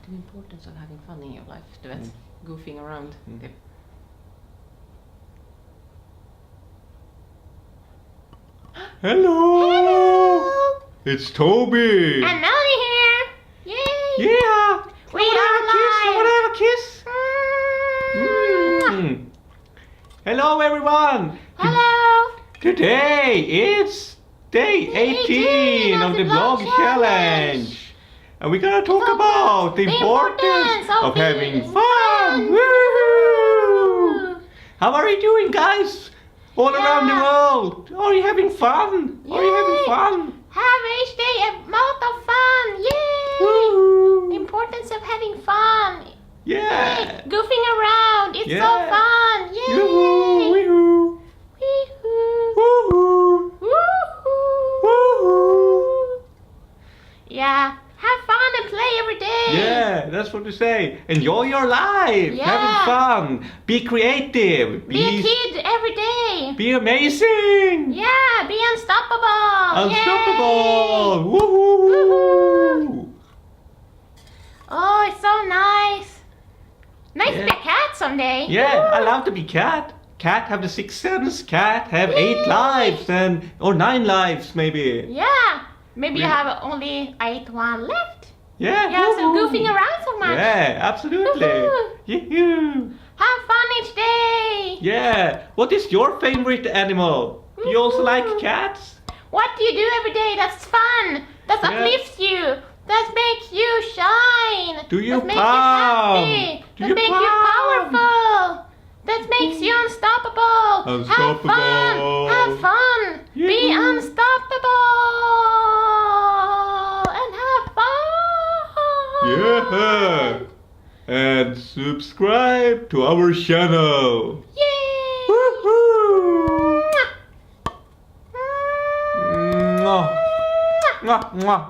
the importance of having fun in your life. Du vet, goofing around. Typ. Hello! It's Toby! And Melanie here! Yay! Yeah! We are live! I wanna have a kiss! Hello everyone! Hello! Today it's day 18 of the Blog Challenge! And we're gonna talk about the importance of having fun! Woo! How are you doing, guys? All around the world! Are you having fun? Are you having fun? Have each day a lot of fun! Yay! Woo! The importance of having fun! Yeah! Goofing around! It's so Yeah. fun! Yay! Yoo-hoo! Wee-hoo! Wee-hoo! Woo-hoo! Woo-hoo! Woo-hoo! Yeah, have fun and play every day! Yeah, that's what to say. Enjoy your life. Yeah. Having fun. Be creative. Be a kid every day! Be amazing. Yeah, be unstoppable! Unstoppable. Yay! Woohoo! Woohoo! Oh, it's so nice! Nice to be a cat someday! Yeah, I love to be cat. Cat have the sixth sense. Cat have 8 lives or 9 lives maybe. Yeah! Maybe you have only 1 left. Yeah. Yeah, so woohoo. goofing around so much. Yeah, absolutely. Woohoo. Yoo-hoo. Have fun each day. Yeah. What is your favorite animal? Do you also like cats? What do you do every day that's fun? That Yeah. uplifts you? That makes you shine? Do you that makes palm? you happy? Do that you makes you palm? powerful? That makes you unstoppable? Unstoppable. Have fun! Have fun! Be Yoo-hoo. unstoppable! And have fun! Yeah. And subscribe to our channel. Yay! Woohoo! Mwah. Mwah, mwah.